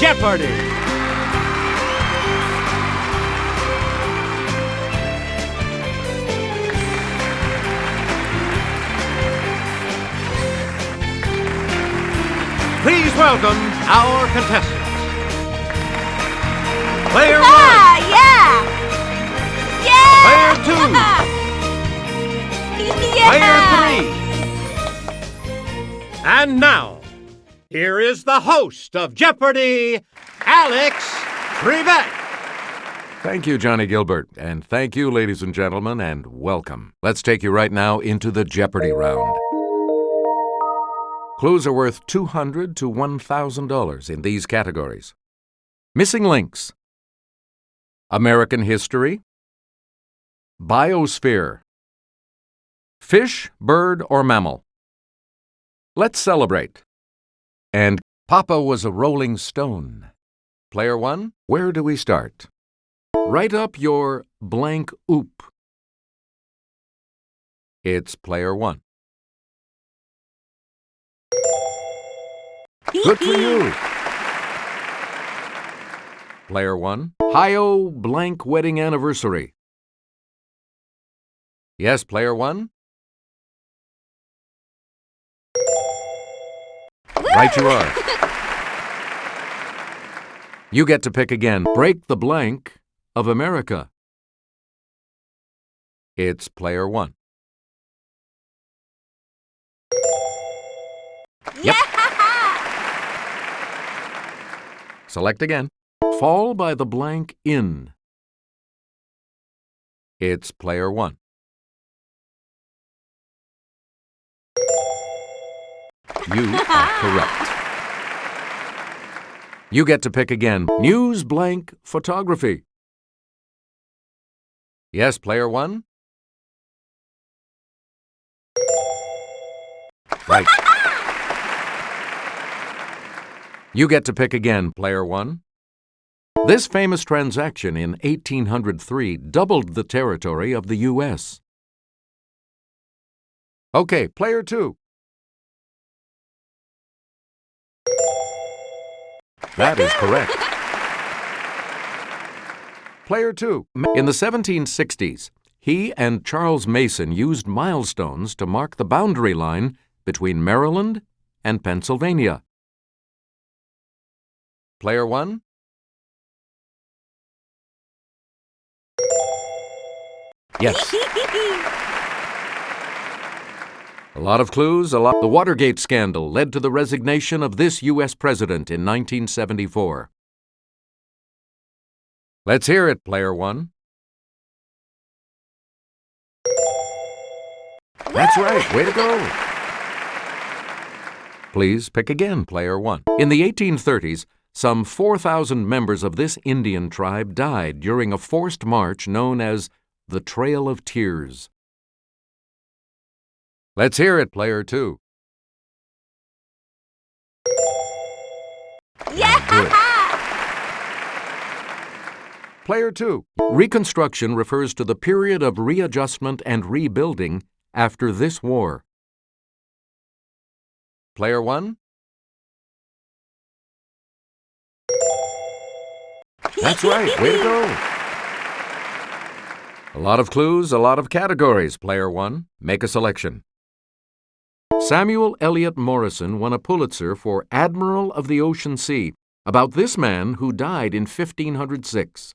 Jeopardy! Please welcome our contestants. Player 1. Yeah! Yeah! Player 2. Yeah! Player 3. And now, here is the host of Jeopardy, Alex Trebek. Thank you, Johnny Gilbert, and thank you, ladies and gentlemen, and welcome. Let's take you right now into the Jeopardy round. Clues are worth $200 to $1,000 in these categories. Missing links. American history. Biosphere. Fish, bird, or mammal. Let's celebrate. And Papa was a rolling stone. Player 1, where do we start? Write up your blank oop. It's Player 1. Good for you. Player 1, Hi-O blank wedding anniversary. Yes, Player 1? Right you are. You get to pick again. Break the blank of America. It's Player 1. Yep. Select again. Fall by the blank in. It's Player 1. You are correct. You get to pick again. News blank photography. Yes, Player 1? Right. You get to pick again, Player 1. This famous transaction in 1803 doubled the territory of the U.S. Okay, Player 2. That is correct. Player 2. In the 1760s, he and Charles Mason used milestones to mark the boundary line between Maryland and Pennsylvania. Player 1. Yes. A lot of clues, The Watergate scandal led to the resignation of this U.S. president in 1974. Let's hear it, Player 1. That's right. Way to go. Please pick again, Player 1. In the 1830s, some 4,000 members of this Indian tribe died during a forced march known as the Trail of Tears. Let's hear it, Player 2. Yeah! Good. Player 2. Reconstruction refers to the period of readjustment and rebuilding after this war. Player 1. That's right. Way to go. A lot of clues, a lot of categories, Player 1. Make a selection. Samuel Eliot Morison won a Pulitzer for Admiral of the Ocean Sea, about this man who died in 1506.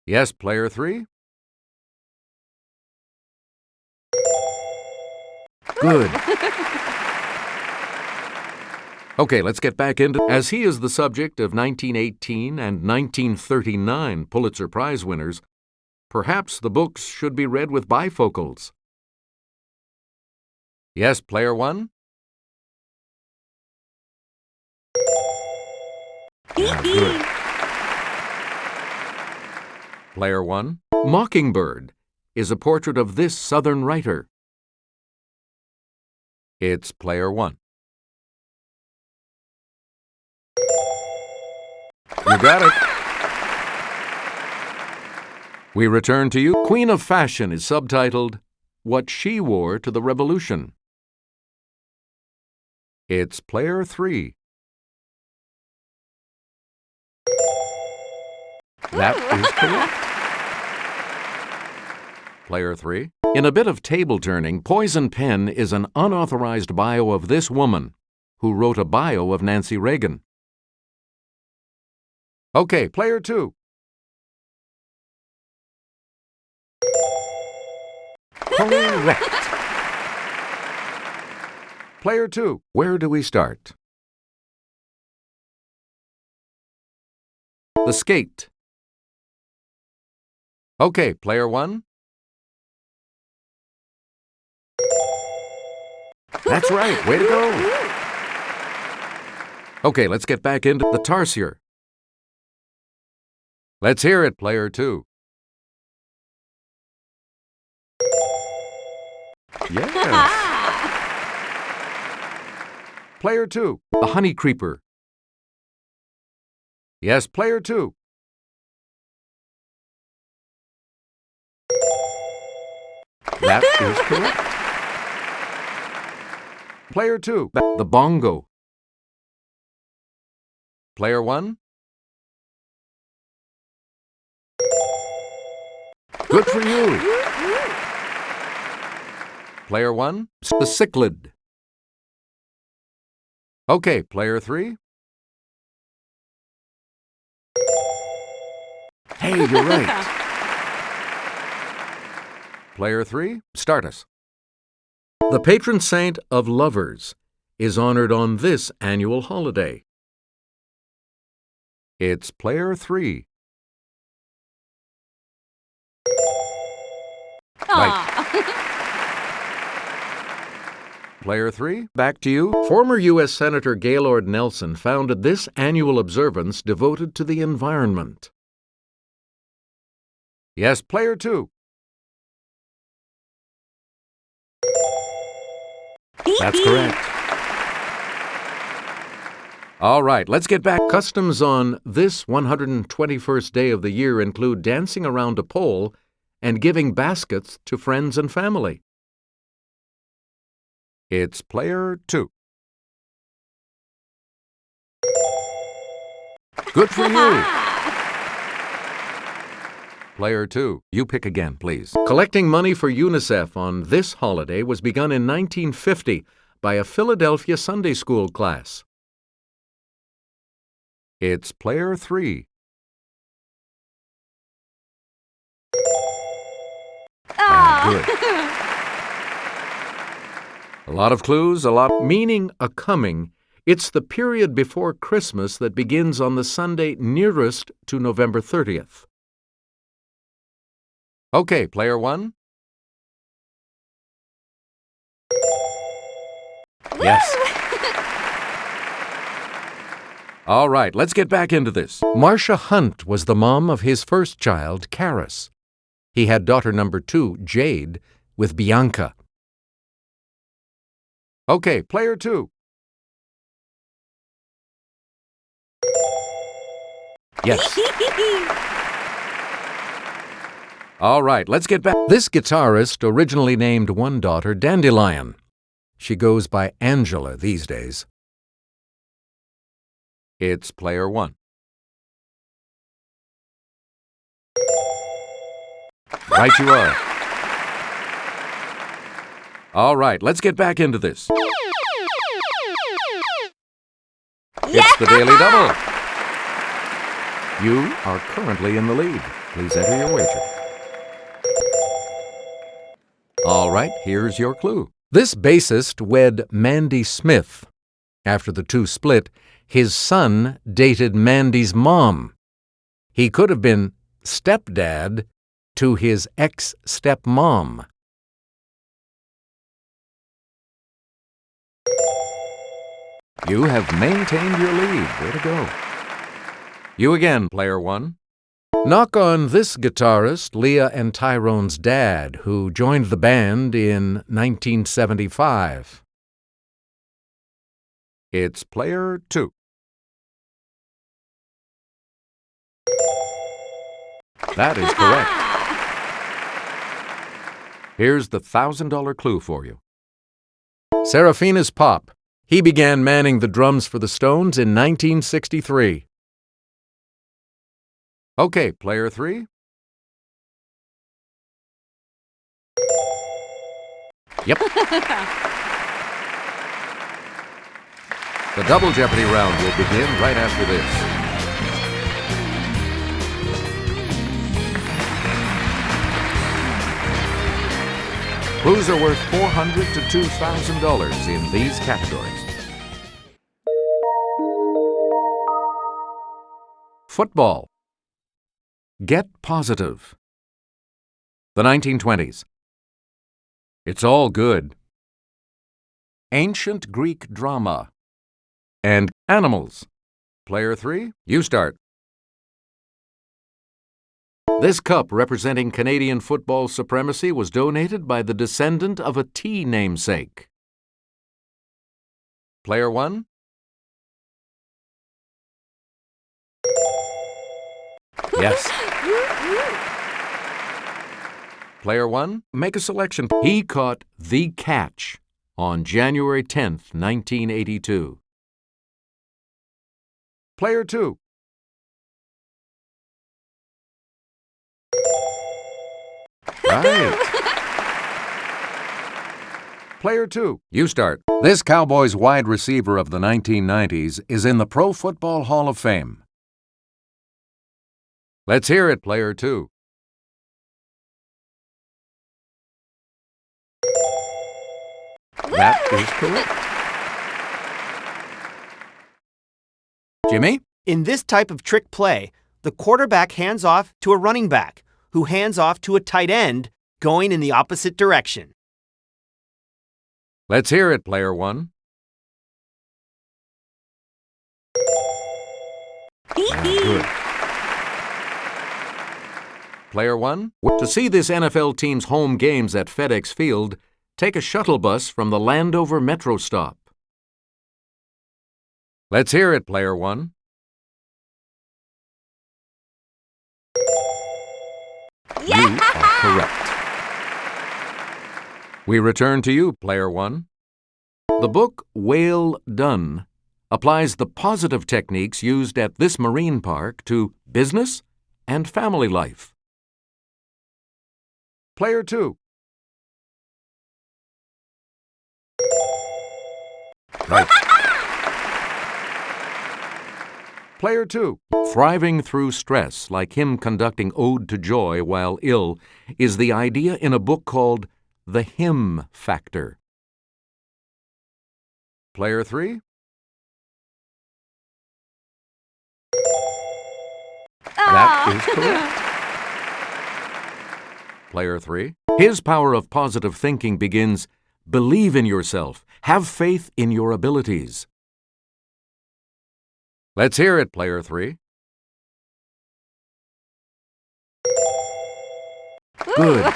Yes, Player 3? Good. Okay, let's get back into it. As he is the subject of 1918 and 1939 Pulitzer Prize winners, perhaps the books should be read with bifocals. Yes, Player 1? Good. Player 1. Mockingbird is a portrait of this Southern writer. It's Player 1. You got it. We return to you. Queen of Fashion is subtitled, What She Wore to the Revolution. It's Player 3. That is correct. Player 3. In a bit of table turning, Poison Pen is an unauthorized bio of this woman who wrote a bio of Nancy Reagan. Okay, player 2. Correct. Player 2. Where do we start? The skate. Okay, player 1. That's right. Way to go. Okay, let's get back into the tarsier. Let's hear it, player 2. Yes. Player 2. The honey creeper. Yes, player 2. That is correct. Player 2. The bongo. Player 1. Good for you. Player 1. The cichlid. Okay, player 3. Hey, you're right. Player 3, start us. The patron saint of lovers is honored on this annual holiday. It's player 3. Right. Player 3, back to you. Former U.S. Senator Gaylord Nelson founded this annual observance devoted to the environment. Yes, player 2. That's correct. All right, let's get back. Customs on this 121st day of the year include dancing around a pole and giving baskets to friends and family. It's player 2. Good for you. Player 2, you pick again, please. Collecting money for UNICEF on this holiday was begun in 1950 by a Philadelphia Sunday school class. It's player 3. Good. A lot of clues, meaning a coming. It's the period before Christmas that begins on the Sunday nearest to November 30th. Okay, player 1. Yes. All right, let's get back into this. Marcia Hunt was the mom of his first child, Karis. He had daughter number 2, Jade, with Bianca. Okay, player 2. Yes. All right, let's get back. This guitarist originally named one daughter Dandelion. She goes by Angela these days. It's player 1. Right you are. All right, let's get back into this. It's the Daily Double. You are currently in the lead. Please enter your wager. All right, here's your clue. This bassist wed Mandy Smith. After the two split, his son dated Mandy's mom. He could have been stepdad to his ex-stepmom. You have maintained your lead. Way to go. You again, player 1. Knock on this guitarist, Leah and Tyrone's dad, who joined the band in 1975. It's player 2. That is correct. Here's the $1,000 clue for you. Serafina's Pop. He began manning the drums for the Stones in 1963. Okay, player 3. Yep. The double Jeopardy round will begin right after this. Clues are worth $400 to $2,000 in these categories. Football. Get positive. The 1920s. It's all good. Ancient Greek drama. And animals. Player 3, you start. This cup representing Canadian football supremacy was donated by the descendant of a tea namesake. Player 1. Yes. Player 1, make a selection. He caught the catch on January 10th, 1982. Player 2. Right. Player 2, you start. This Cowboys wide receiver of the 1990s is in the Pro Football Hall of Fame. Let's hear it, player 2. That is correct. Jimmy? In this type of trick play, the quarterback hands off to a running back, who hands off to a tight end going in the opposite direction. Let's hear it, player 1. Good. Player 1, to see this NFL team's home games at FedEx Field, take a shuttle bus from the Landover Metro stop. Let's hear it, player 1. You are correct. We return to you, player 1. The book Whale Done applies the positive techniques used at this marine park to business and family life. Player 2. Right. Player 2. Thriving through stress, like him conducting Ode to Joy while ill, is the idea in a book called The Him Factor. Player 3. That is correct. Player 3. His power of positive thinking begins, believe in yourself, have faith in your abilities. Let's hear it, player 3. Good.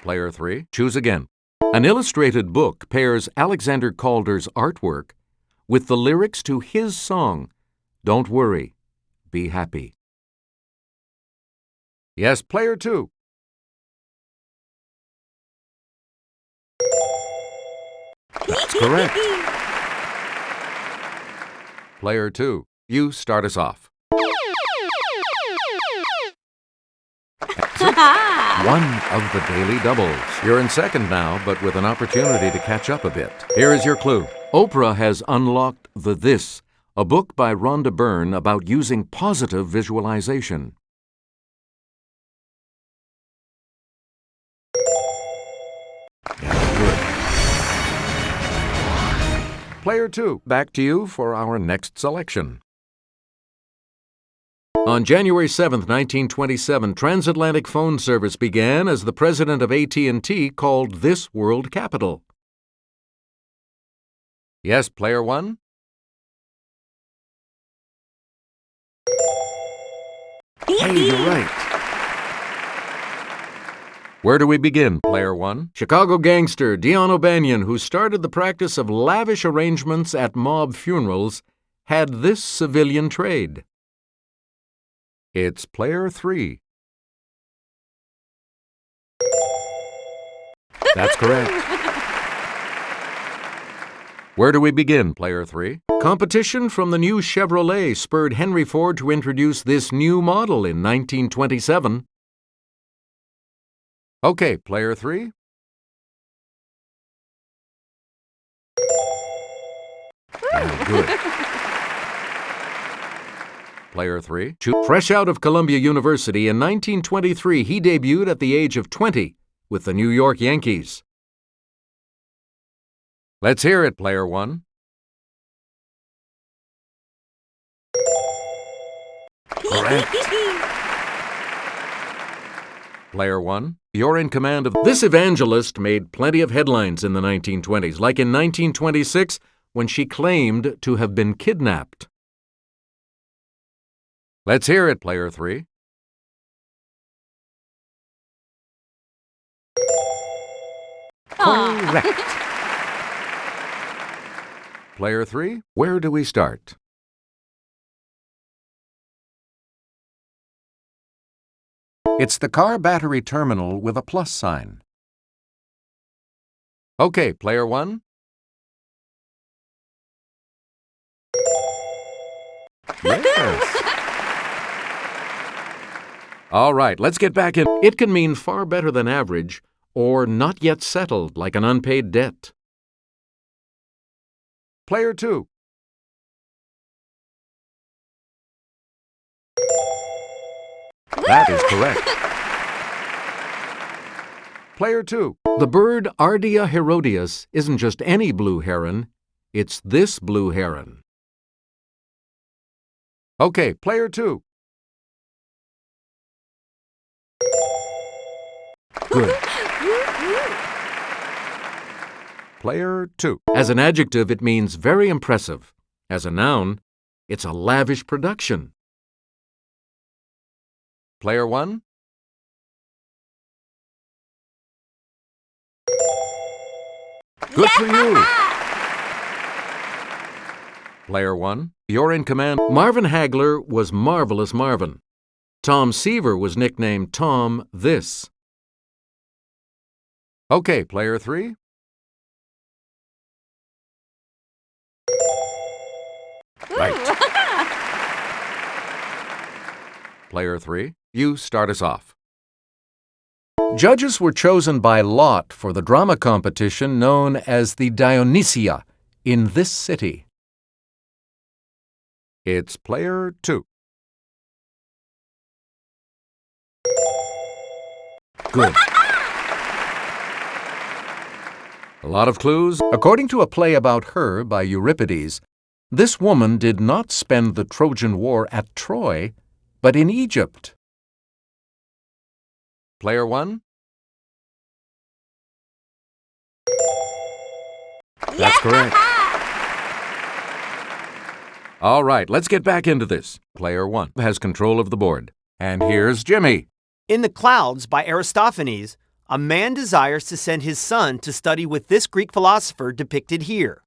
Player 3, choose again. An illustrated book pairs Alexander Calder's artwork with the lyrics to his song, Don't Worry, Be Happy. Yes, player 2. That's correct. Player 2, you start us off. One of the daily doubles. You're in second now, but with an opportunity to catch up a bit. Here is your clue. Oprah has unlocked The This, a book by Rhonda Byrne about using positive visualization. Yeah, good. Player 2, back to you for our next selection. On January 7, 1927, transatlantic phone service began as the president of AT&T called this world capital. Yes, player 1? Hey, you're right. Where do we begin, player 1? Chicago gangster Dion O'Banion, who started the practice of lavish arrangements at mob funerals, had this civilian trade. It's player 3. That's correct. Where do we begin, player 3? Competition from the new Chevrolet spurred Henry Ford to introduce this new model in 1927. Okay, player 3. Yeah, good. Player 3. Fresh out of Columbia University in 1923, he debuted at the age of 20 with the New York Yankees. Let's hear it, player 1. Correct. Player 1, you're in command of... This evangelist made plenty of headlines in the 1920s, like in 1926 when she claimed to have been kidnapped. Let's hear it, player 3. Correct. Player 3, where do we start? It's the car battery terminal with a plus sign. Okay, player 1. Yes. All right, let's get back in. It can mean far better than average or not yet settled like an unpaid debt. Player 2. That is correct. Player 2. The bird Ardea herodias isn't just any blue heron, it's this blue heron. Okay, player 2. Good. Player 2. As an adjective, it means very impressive. As a noun, it's a lavish production. Player 1. Good for you. Player 1, you're in command. Marvin Hagler was Marvelous Marvin. Tom Seaver was nicknamed Tom This. Okay, player 3. Right. Player 3, you start us off. Judges were chosen by lot for the drama competition known as the Dionysia in this city. It's player 2. Good. A lot of clues. According to a play about her by Euripides, this woman did not spend the Trojan War at Troy, but in Egypt. Player 1. That's correct. All right, let's get back into this. Player 1 has control of the board. And here's Jimmy. In The Clouds by Aristophanes, a man desires to send his son to study with this Greek philosopher depicted here.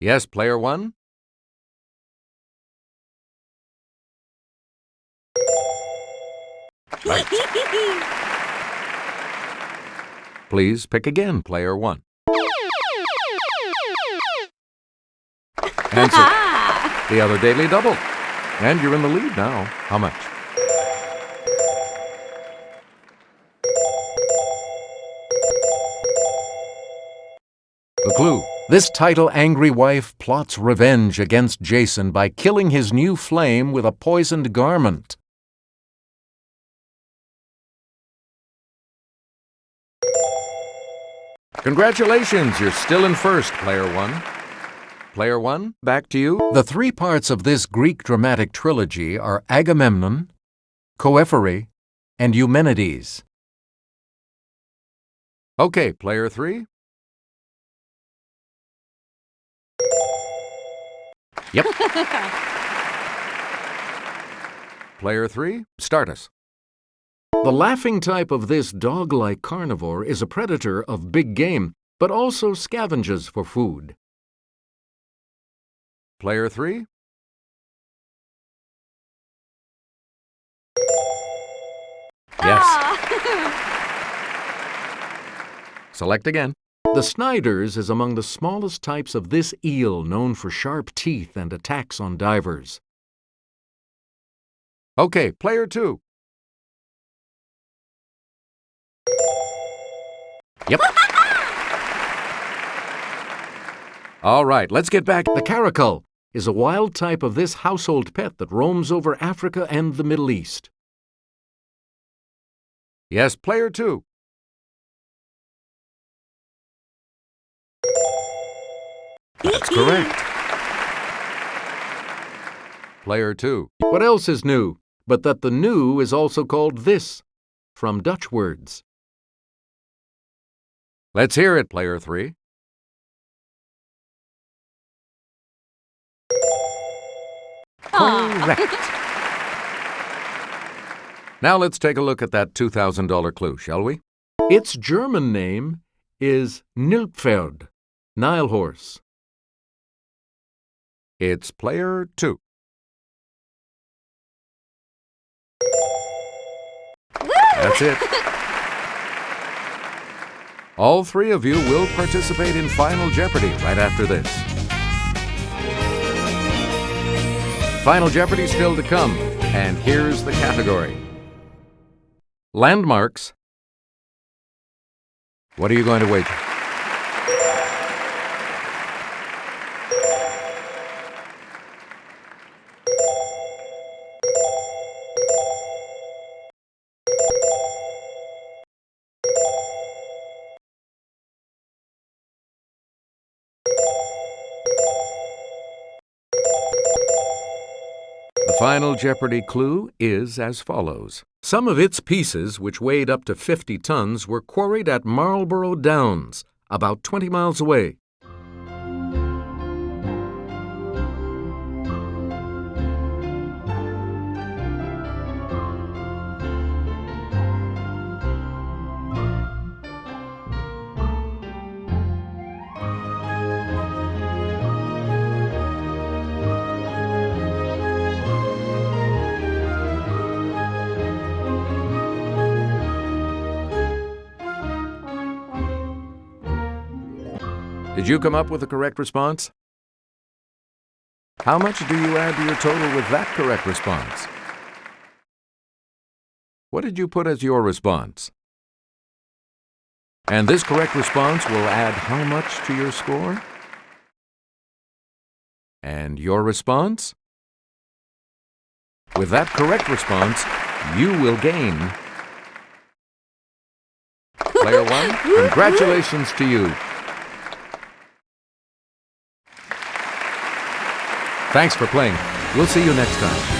Yes, player 1. Right. Please pick again, player 1. Answer. The other daily double. And you're in the lead now. How much? The clue. This title-angry wife plots revenge against Jason by killing his new flame with a poisoned garment. Congratulations, you're still in first, player 1. Player 1, back to you. The three parts of this Greek dramatic trilogy are Agamemnon, Coephae, and Eumenides. Okay, player 3. Yep. Player 3, start us. The laughing type of this dog-like carnivore is a predator of big game, but also scavenges for food. Player 3. Yes. Select again. The Sniders is among the smallest types of this eel, known for sharp teeth and attacks on divers. Okay, player 2. Yep. All right, let's get back. The caracal is a wild type of this household pet that roams over Africa and the Middle East. Yes, player 2. That's correct. Player 2. What else is new, but that the new is also called this, from Dutch words? Let's hear it, player 3. Correct. Now let's take a look at that $2,000 clue, shall we? Its German name is Nilpferd, Nile horse. It's player 2. That's it. All 3 of you will participate in Final Jeopardy right after this. Final Jeopardy still to come, and here's the category. Landmarks. What are you going to wager? The Final Jeopardy clue is as follows. Some of its pieces, which weighed up to 50 tons, were quarried at Marlborough Downs, about 20 miles away. Did you come up with the correct response? How much do you add to your total with that correct response? What did you put as your response? And this correct response will add how much to your score? And your response? With that correct response, you will gain. Player 1, congratulations to you. Thanks for playing. We'll see you next time.